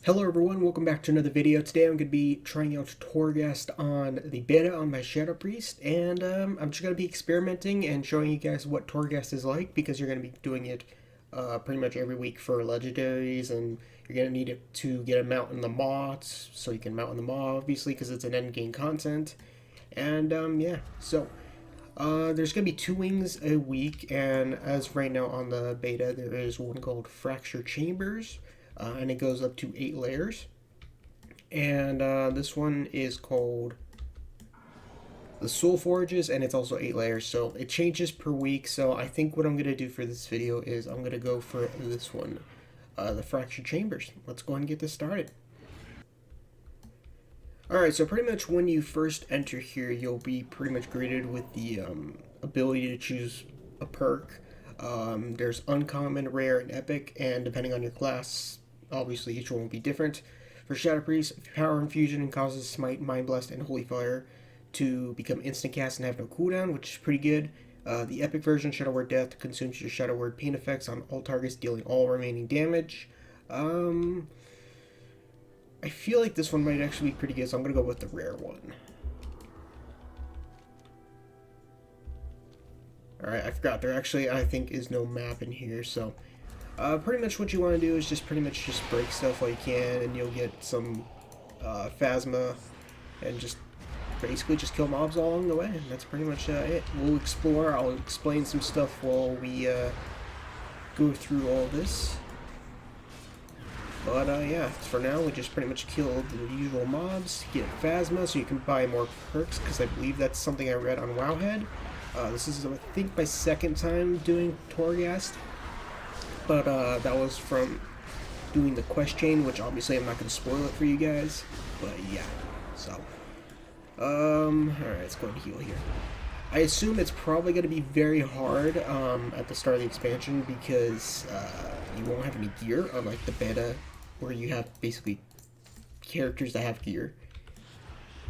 Hello everyone, welcome back to another video. Today I'm going to be trying out Torghast on the beta on my Shadow Priest, and I'm just going to be experimenting and showing you guys what Torghast is like, because you're going to be doing it pretty much every week for legendaries, and you're going to need it to get a mount in the mods, so you can mount in the mod obviously because it's an endgame content. And yeah, so there's going to be 2 wings a week, and as right now on the beta there is one called Fracture Chambers, and it goes up to 8 layers. And this one is called the Soul Forges, and it's also 8 layers, so it changes per week. So I think what I'm going to do for this video is I'm going to go for this one, the Fracture Chambers. Let's go ahead and get this started. Alright, so pretty much when you first enter here, you'll be pretty much greeted with the ability to choose a perk. There's uncommon, rare, and epic, and depending on your class, obviously each one will be different. For Shadow Priest, Power Infusion causes Smite, Mind Blast, and Holy Fire to become instant cast and have no cooldown, which is pretty good. The epic version, Shadow Word Death, consumes your Shadow Word pain effects on all targets, dealing all remaining damage. I feel like this one might actually be pretty good, so I'm going to go with the rare one. Alright, I forgot, there actually, I think, is no map in here, so pretty much what you want to do is just pretty much just break stuff while you can, and you'll get some Phasma, and just basically just kill mobs along the way, and that's pretty much it. We'll explore, I'll explain some stuff while we go through all this. But yeah, for now we just pretty much kill the usual mobs, get Phasma so you can buy more perks, because I believe that's something I read on Wowhead. This is, I think, my second time doing Torghast, but that was from doing the quest chain, which obviously I'm not going to spoil it for you guys, but yeah, so, alright, let's go ahead and heal here. I assume it's probably going to be very hard at the start of the expansion, because you won't have any gear, unlike the beta, where you have basically characters that have gear.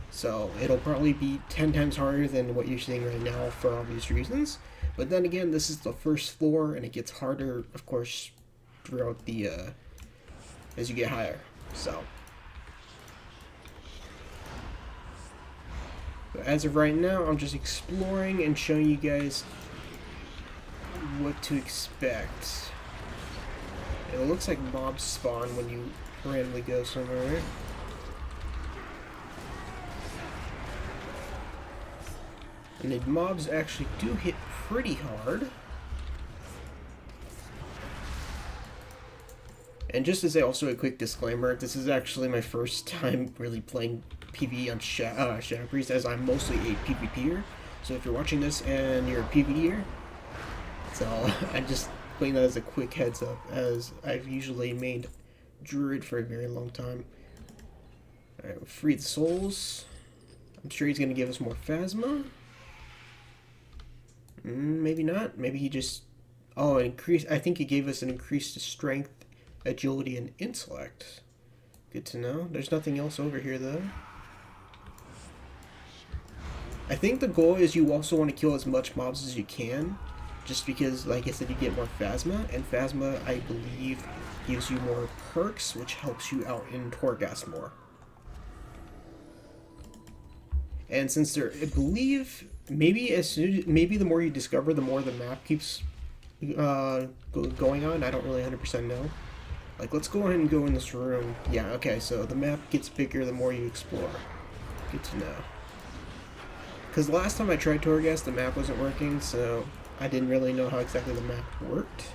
So it'll probably be 10 times harder than what you're seeing right now for obvious reasons. But then again, this is the first floor, and it gets harder, of course, throughout the as you get higher. So as of right now, I'm just exploring and showing you guys what to expect. It looks like mobs spawn when you randomly go somewhere. And the mobs actually do hit pretty hard. And just to say also a quick disclaimer, this is actually my first time really playing PvE on Shadow Priest, as I'm mostly a PvPer. So if you're watching this and you're a PvEer, so I just putting that as a quick heads up, as I've usually made Druid for a very long time. Alright, we'll free the souls. I'm sure he's going to give us more Phasma. Maybe not. Maybe he just... Oh, increase. I think he gave us an increased strength, agility, and intellect. Good to know. There's nothing else over here, though. I think the goal is you also want to kill as much mobs as you can, just because, like I said, you get more Phasma, and Phasma, I believe, gives you more perks, which helps you out in Torghast more. And since there, I believe, maybe the more you discover, the more the map keeps going on. I don't really 100% know. Like, let's go ahead and go in this room. Yeah, okay, so the map gets bigger the more you explore. Good to know. Because last time I tried Torghast, the map wasn't working, so I didn't really know how exactly the map worked.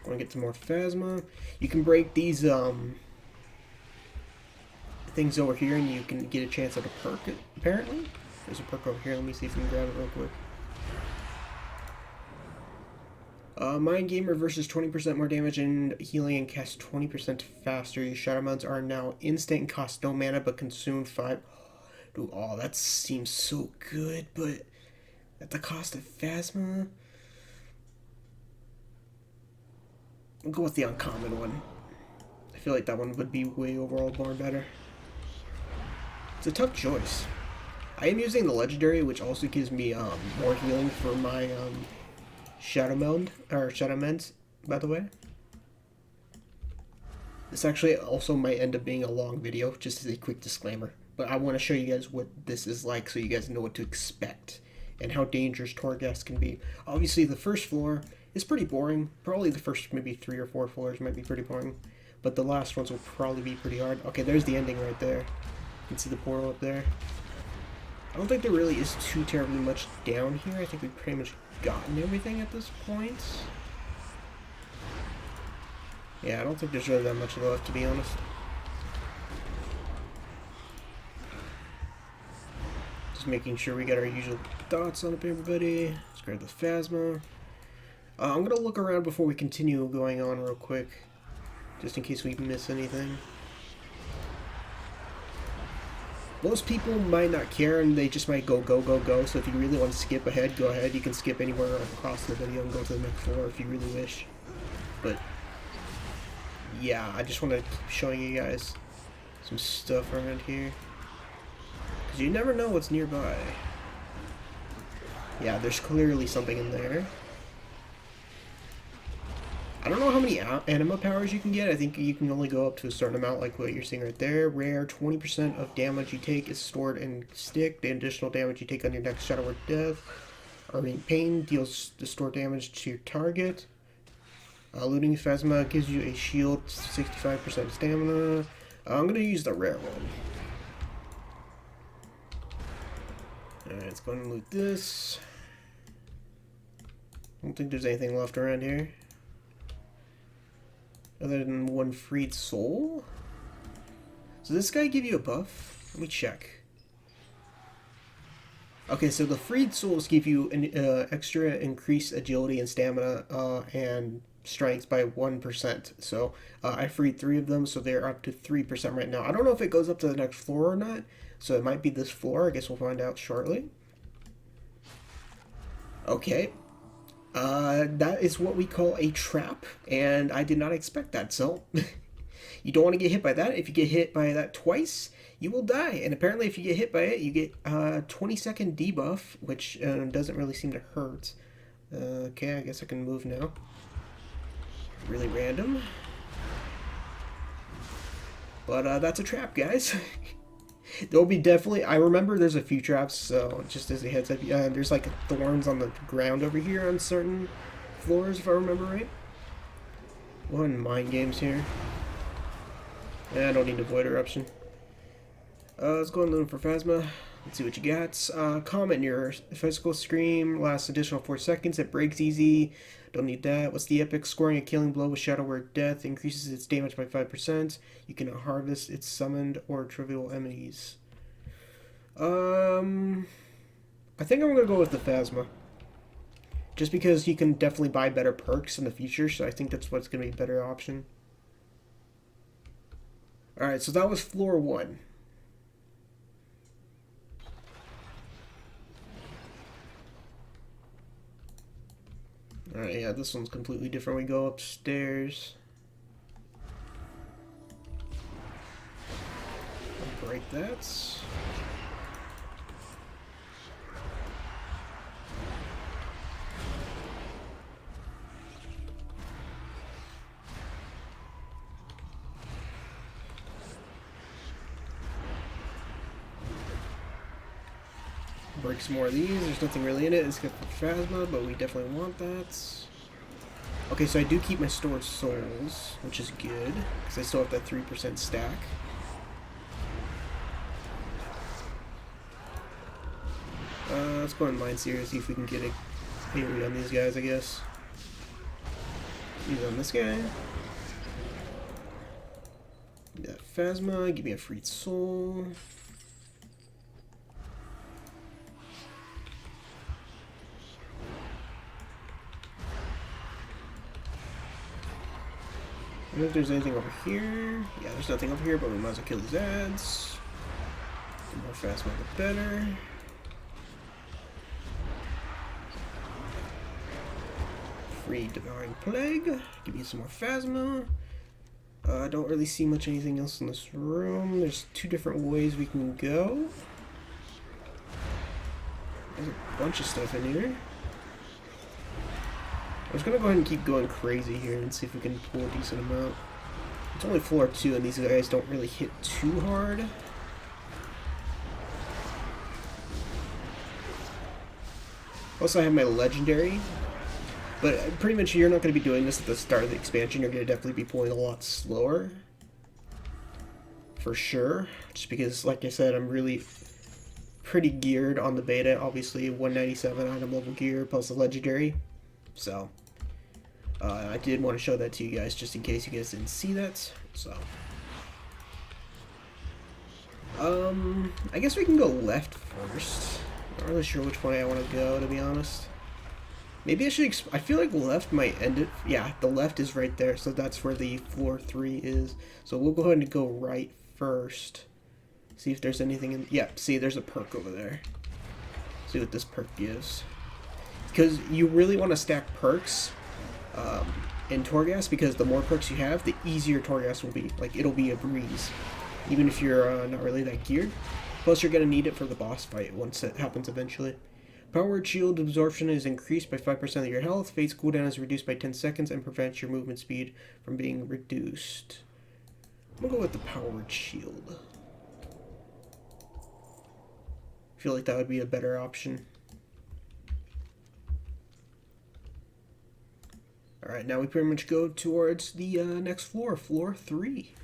Want to get some more Phasma. You can break these things over here, and you can get a chance at a perk, apparently. There's a perk over here. Let me see if we can grab it real quick. Mind Gamer versus 20% more damage and healing, and cast 20% faster. Your Shadow Mounts are now instant and cost no mana, but consume 5. Dude, oh, that seems so good, but at the cost of Phasma? I'll go with the uncommon one. I feel like that one would be way overall more better. It's a tough choice. I am using the legendary, which also gives me more healing for my Shadow Mend, by the way. This actually also might end up being a long video, just as a quick disclaimer. But I want to show you guys what this is like so you guys know what to expect and how dangerous Torghast can be. Obviously, the first floor is pretty boring. Probably the first maybe 3 or 4 floors might be pretty boring. But the last ones will probably be pretty hard. Okay, there's the ending right there. You can see the portal up there. I don't think there really is too terribly much down here. I think we've pretty much gotten everything at this point. Yeah, I don't think there's really that much left, to be honest. Just making sure we got our usual dots on up, everybody. Let's grab the Phasma. I'm going to look around before we continue going on real quick, just in case we miss anything. Most people might not care and they just might go, go, go, go. So if you really want to skip ahead, go ahead. You can skip anywhere across the video and go to the next floor if you really wish. But yeah, I just want to keep showing you guys some stuff around here, because you never know what's nearby. Yeah, there's clearly something in there. I don't know how many anima powers you can get. I think you can only go up to a certain amount, like what you're seeing right there. Rare, 20% of damage you take is stored in stick. The additional damage you take on your next Shadow or Death, or Pain, deals the stored damage to your target. Looting Phasma gives you a shield, 65% stamina. I'm going to use the rare one. Alright, let's go and loot this. I don't think there's anything left around here other than one freed soul. So this guy give you a buff? Let me check. Okay, so the freed souls give you an extra increased agility and stamina and strength by 1%. So I freed 3 of them, so they're up to 3% right now. I don't know if it goes up to the next floor or not, so it might be this floor. I guess we'll find out shortly. Okay. That is what we call a trap, and I did not expect that, so you don't want to get hit by that. If you get hit by that twice, you will die, and apparently if you get hit by it, you get a 20-second debuff, which doesn't really seem to hurt. Okay, I guess I can move now. Really random. But that's a trap, guys. There'll be definitely, I remember there's a few traps, so just as a heads up, there's like thorns on the ground over here on certain floors, if I remember right. One mind games here. I don't need a void eruption. Let's go and look for Phasma. Let's see what you got. Comment your physical scream lasts additional 4 seconds. It breaks easy. Don't need that. What's the epic? Scoring a killing blow with Shadow or Death increases its damage by 5%. You can harvest its summoned or trivial enemies. I think I'm gonna go with the Phasma. Just because you can definitely buy better perks in the future, so I think that's what's gonna be a better option. Alright, so that was floor 1. Alright, yeah, this one's completely different. We go upstairs. I'll break that. Break some more of these. There's nothing really in it. It's good for Phasma, but we definitely want that. Okay, so I do keep my stored souls, which is good, because I still have that 3% stack. Let's go on Mind Seer, see if we can get a parry on these guys, I guess. Use on this guy. That Phasma, give me a freed soul. I don't know if there's anything over here. Yeah, there's nothing over here, but we might as well kill these ads. The more Phasma, the better. Free Divine Plague. Give me some more Phasma. I don't really see much anything else in this room. There's 2 different ways we can go. There's a bunch of stuff in here. I'm just gonna go ahead and keep going crazy here and see if we can pull a decent amount. It's only floor 2, and these guys don't really hit too hard. Also, I have my legendary, but pretty much you're not going to be doing this at the start of the expansion. You're going to definitely be pulling a lot slower, for sure. Just because, like I said, I'm really pretty geared on the beta. Obviously, 197 item level gear plus the legendary. So, I did want to show that to you guys, just in case you guys didn't see that. So, I guess we can go left first. Not really sure which way I want to go, to be honest. Maybe I should. I feel like left might end it. Yeah, the left is right there, so that's where the floor 3 is. So we'll go ahead and go right first. See if there's anything in. Yeah, see, there's a perk over there. See what this perk gives. Because you really want to stack perks in Torghast, because the more perks you have, the easier Torghast will be. Like, it'll be a breeze, even if you're not really that geared. Plus, you're going to need it for the boss fight once it happens eventually. Powered shield absorption is increased by 5% of your health. Phase cooldown is reduced by 10 seconds and prevents your movement speed from being reduced. I'm going to go with the powered shield. I feel like that would be a better option. Alright, now we pretty much go towards the next floor, floor 3.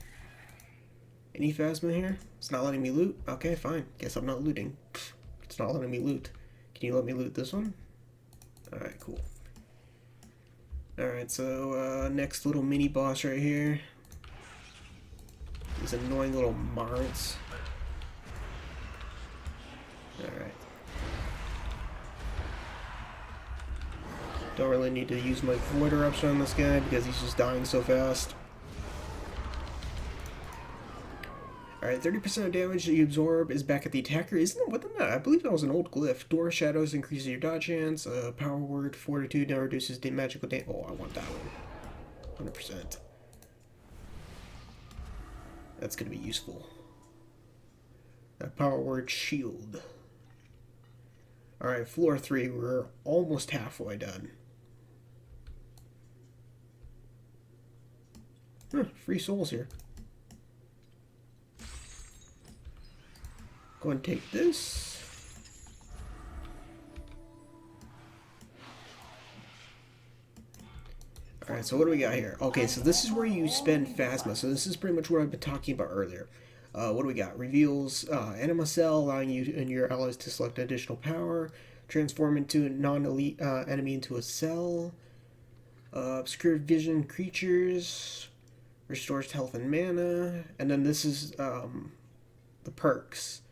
Any Phasma here? It's not letting me loot? Okay, fine. Guess I'm not looting. It's not letting me loot. Can you let me loot this one? Alright, cool. Alright, so next little mini boss right here. These annoying little Marits. Alright. Don't really need to use my Void Eruption on this guy because he's just dying so fast. Alright, 30% of damage that you absorb is back at the attacker. Isn't it? What the no? I believe that was an old glyph. Door Shadows increases your dodge chance. Power Word Fortitude now reduces magical damage. Oh, I want that one. 100%. That's going to be useful. Power Word Shield. Alright, floor 3. We're almost halfway done. Huh, free souls here. Go and take this. Alright, so what do we got here? Okay, so this is where you spend Phasma. So this is pretty much what I've been talking about earlier. What do we got? Reveals Anima Cell, allowing you and your allies to select additional power. Transform into a non-elite enemy into a cell. Obscured vision creatures. Restores health and mana. And then this is the perks.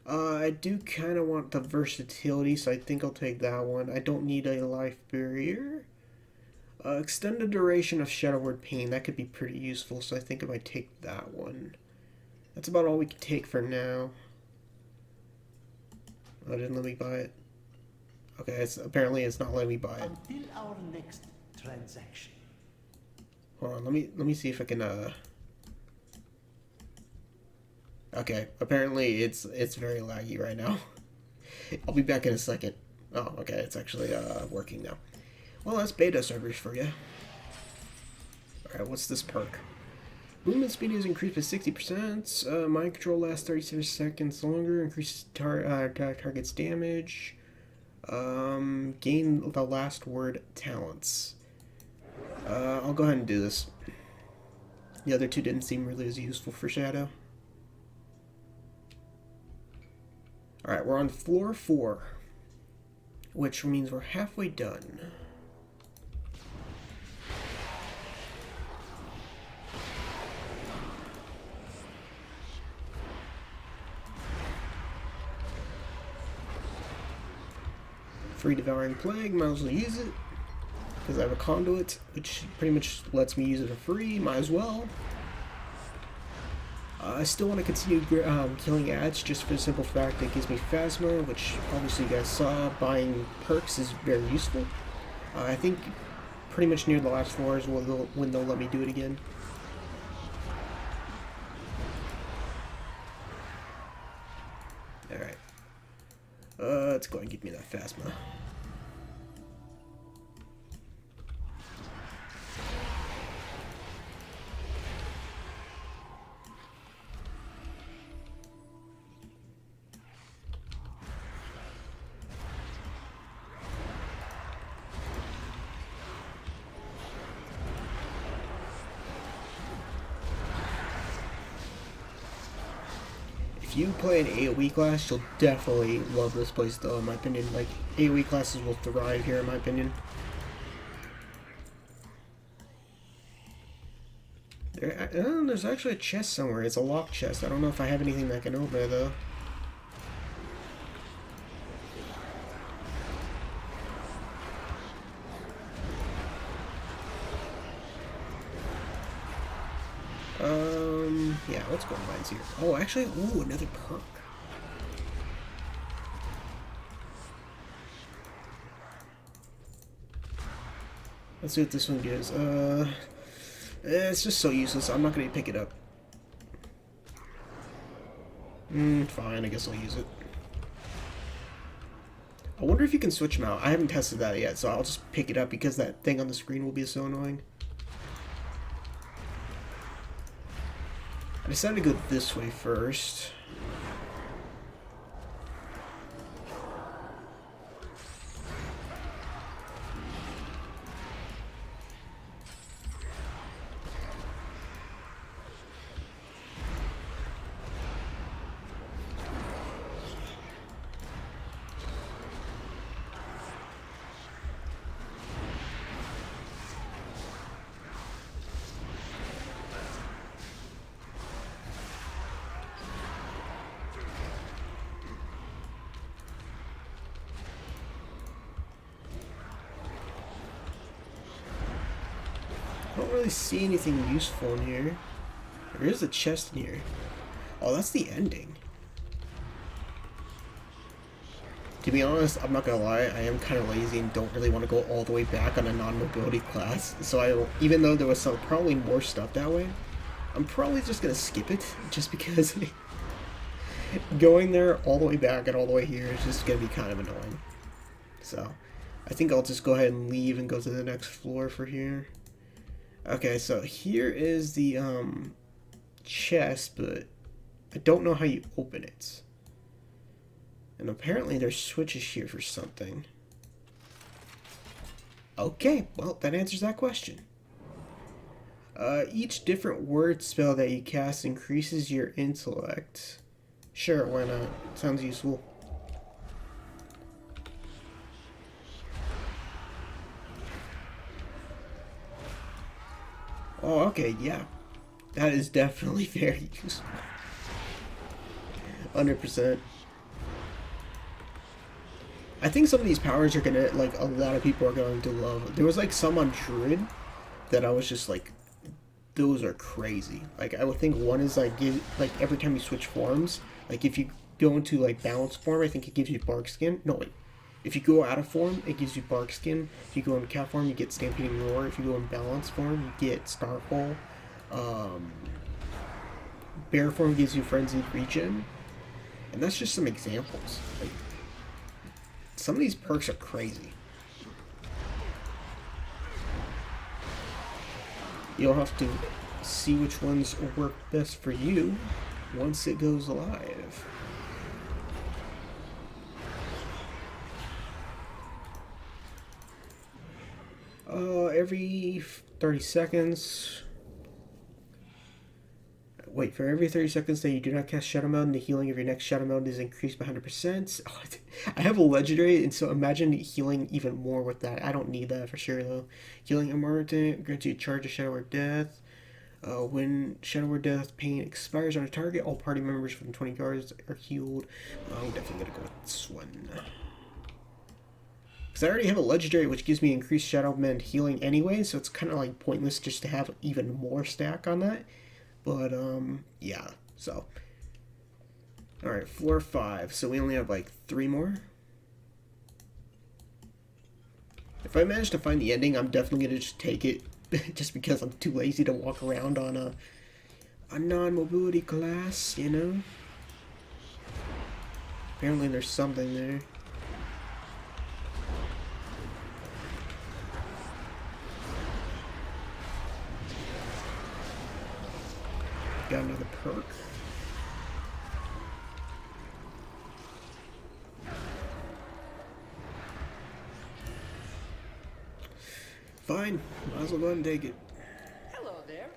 I do kind of want the versatility, so I think I'll take that one. I don't need a life barrier. Extended duration of Shadow Word Pain. That could be pretty useful, so I think I might take that one. That's about all we can take for now. Oh, it didn't let me buy it. Okay, apparently it's not letting me buy it. Until our next transaction. Hold on, let me see if I can Okay, apparently it's very laggy right now. I'll be back in a second. Oh, okay, it's actually working now. Well, that's beta servers for you. Alright, what's this perk? Movement speed is increased by 60%. Mind control lasts 36 seconds longer. Increases target's damage. Gain the last word talents. I'll go ahead and do this. The other two didn't seem really as useful for Shadow. Alright, we're on floor 4, which means we're halfway done. Free Devouring Plague, might as well use it, because I have a conduit, which pretty much lets me use it for free, might as well. I still want to continue killing ads just for the simple fact that it gives me Phasma, which obviously you guys saw. Buying perks is very useful. I think pretty much near the last floor is when they'll let me do it again. Alright. Let's go and give me that Phasma. if you play an AoE class, you'll definitely love this place, though, in my opinion. Like, AoE classes will thrive here, in my opinion. There's actually a chest somewhere. It's a locked chest. I don't know if I have anything that can open it, though. Yeah, let's go mines here. Oh, actually, ooh, another perk. Let's see what this one gives. It's just so useless. I'm not gonna pick it up. Fine, I guess I'll use it. I wonder if you can switch them out. I haven't tested that yet, so I'll just pick it up because that thing on the screen will be so annoying. I decided to go this way first. I don't really see anything useful in here. There is a chest in here. Oh, that's the ending. To be honest, I'm not gonna lie, I am kind of lazy and don't really want to go all the way back on a non-mobility class. So even though there was probably more stuff that way, I'm probably just gonna skip it, just because going there all the way back and all the way here is just gonna be kind of annoying. So, I think I'll just go ahead and leave and go to the next floor for here. Okay, so here is the chest, but I don't know how you open it. And apparently there's switches here for something. Okay, well, that answers that question. Each different word spell that you cast increases your intellect. Sure, why not? Sounds useful. Oh, okay, yeah. That is definitely very useful. 100%. I think some of these powers are gonna, like, a lot of people are going to love. There was, like, some on Druid that I was just like, those are crazy. Like, I would think one is, like, every time you switch forms, like, if you go into, like, balance form, I think it gives you bark skin. No, wait. If you go out of form, it gives you bark skin. If you go in cat form, you get stampeding roar. If you go in balance form, you get starfall. Bear form gives you frenzied regen. And that's just some examples. Like, some of these perks are crazy. You'll have to see which ones work best for you once it goes live. Every 30 seconds. Wait, for every 30 seconds that you do not cast Shadow Meld, the healing of your next Shadow Meld is increased by 100%. Oh, I have a legendary, and so imagine healing even more with that. I don't need that for sure, though. Healing Immortant grants you a charge of Shadow or Death. When Shadow or Death pain expires on a target, all party members within 20 yards are healed. I'm definitely going to go with this one. Because I already have a legendary which gives me increased Shadow Mend healing anyway, so it's kind of like pointless just to have even more stack on that. But, yeah, so. Alright, floor 5. So we only have, like, 3 more. If I manage to find the ending, I'm definitely going to just take it. Just because I'm too lazy to walk around on a non-mobility class, you know? Apparently there's something there. Got another perk. Fine, might as well go ahead and take it. Hello there.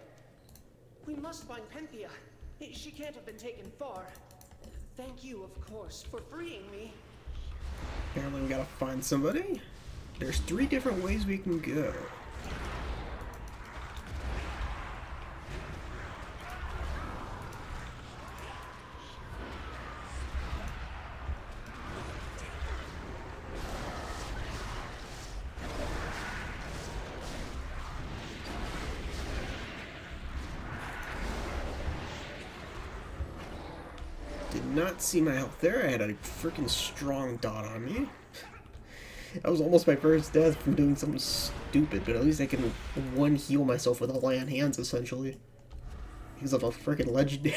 We must find Penthea. She can't have been taken far. Thank you, of course, for freeing me. Apparently we gotta find somebody. There's 3 different ways we can go. Did not see my health there. I had a freaking strong dot on me. That was almost my first death from doing something stupid, but at least I can one heal myself with a lay on hands, essentially. Because of a freaking legendary.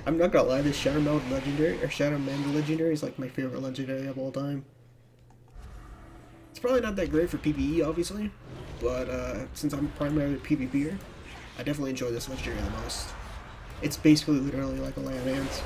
I'm not gonna lie, this Shadow Meld legendary, or Shadow Mend legendary is like my favorite legendary of all time. It's probably not that great for PvE, obviously, but since I'm primarily a PvPer, I definitely enjoy this legendary the most. It's basically literally like a lay on hands.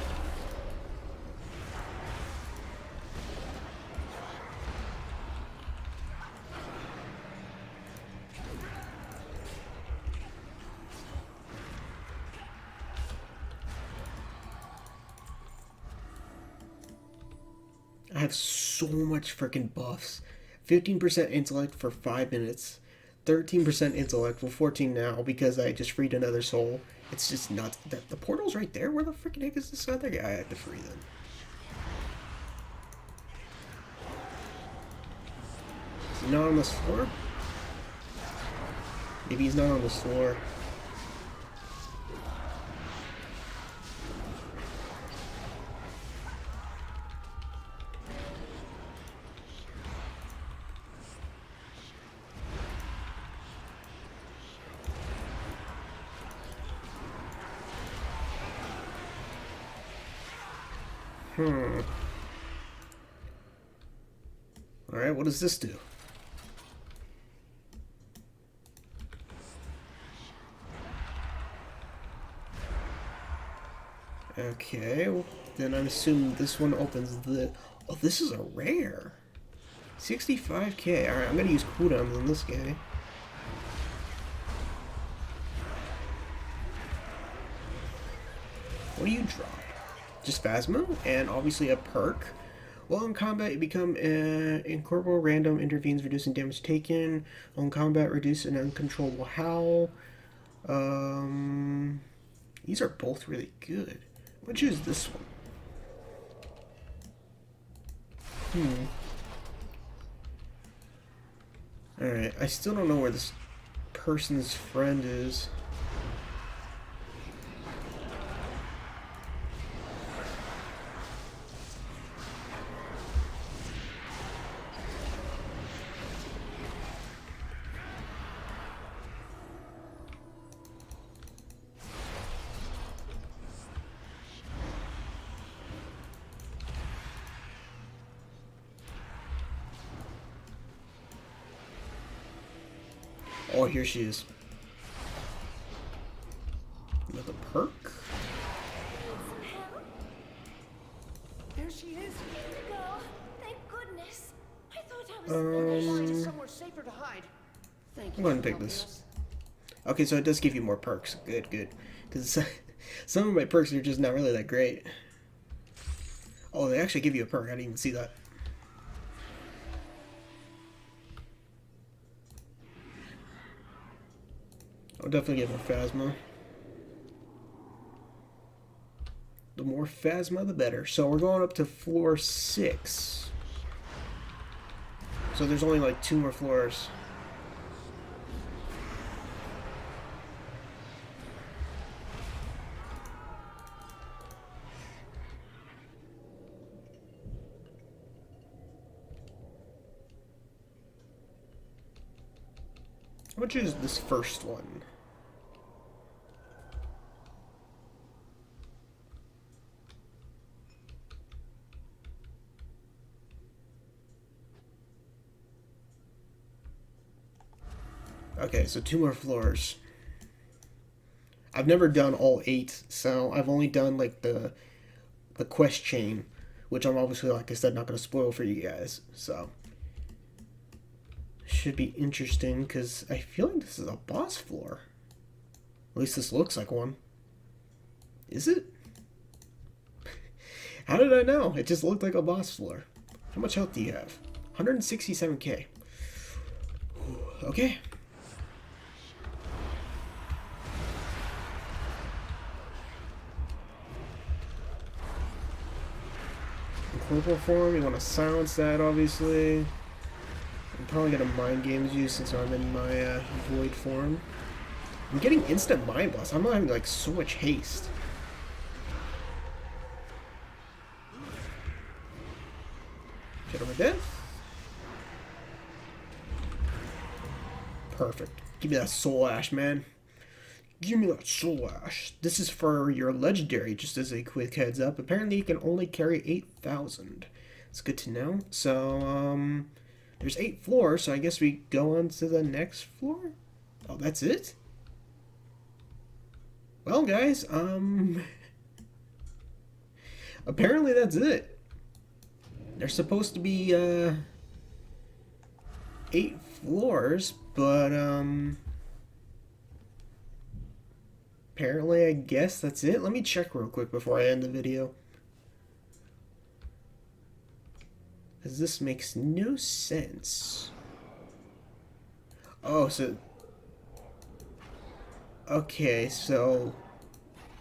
I have so much freaking buffs. 15% intellect for 5 minutes. 13% intellect for 14 now because I just freed another soul. It's just nuts. The portal's right there? Where the freaking heck is this other guy I had to free then? Is he not on this floor? Maybe he's not on this floor. Alright, what does this do? Okay, well, then I'm assuming this one opens the... Oh, this is a rare! 65k. Alright, I'm gonna use cooldowns on this guy. What do you drop? Just Phasma, and obviously a perk. While in combat, you become incorporeal random, intervenes, reducing damage taken. While in combat, reduce an uncontrollable howl. These are both really good. I'm gonna choose this one. Alright, I still don't know where this person's friend is. Oh, here she is. Another perk? There she is. Go. Thank goodness. I thought I was Find somewhere safer to hide. Thank you. I'm going to take this. Okay, so it does give you more perks. Good, good. Because some of my perks are just not really that great. Oh, they actually give you a perk. I didn't even see that. I'll definitely get more Phasma. The more Phasma, the better. So we're going up to floor 6. So there's only like 2 more floors. I'm gonna choose this first one. Okay, so 2 more floors. I've never done all 8, so I've only done like the quest chain, which I'm obviously, like I said, not going to spoil for you guys. So should be interesting because I feel like this is a boss floor. At least this looks like one. Is it? How did I know? It just looked like a boss floor. How much health do you have? 167k. Okay. Incorporeal form, you want to silence that, obviously. I'm probably going to mind games you since I'm in my void form. I'm getting instant mind blast. I'm not having like so much haste. Shadow of Death. Perfect. Give me that soul ash, man. Give me that soul ash. This is for your legendary, just as a quick heads up. Apparently you can only carry 8,000. It's good to know. So, there's 8 floors, so I guess we go on to the next floor? Oh, that's it? Well, guys, apparently that's it. There's supposed to be, 8 floors, but, apparently I guess that's it. Let me check real quick before I end the video. Because this makes no sense. Oh, so... Okay, so...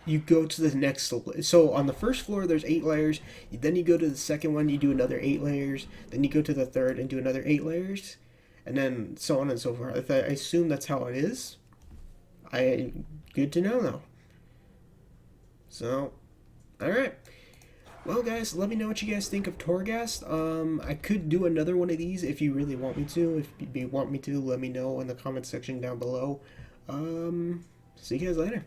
You go to the next... So, on the first floor, there's 8 layers. Then you go to the second one, you do another 8 layers. Then you go to the third and do another 8 layers. And then so on and so forth. I assume that's how it is. Good to know, though. So, alright. Well, guys, let me know what you guys think of Torghast. I could do another one of these if you really want me to. If you want me to, let me know in the comment section down below. See you guys later.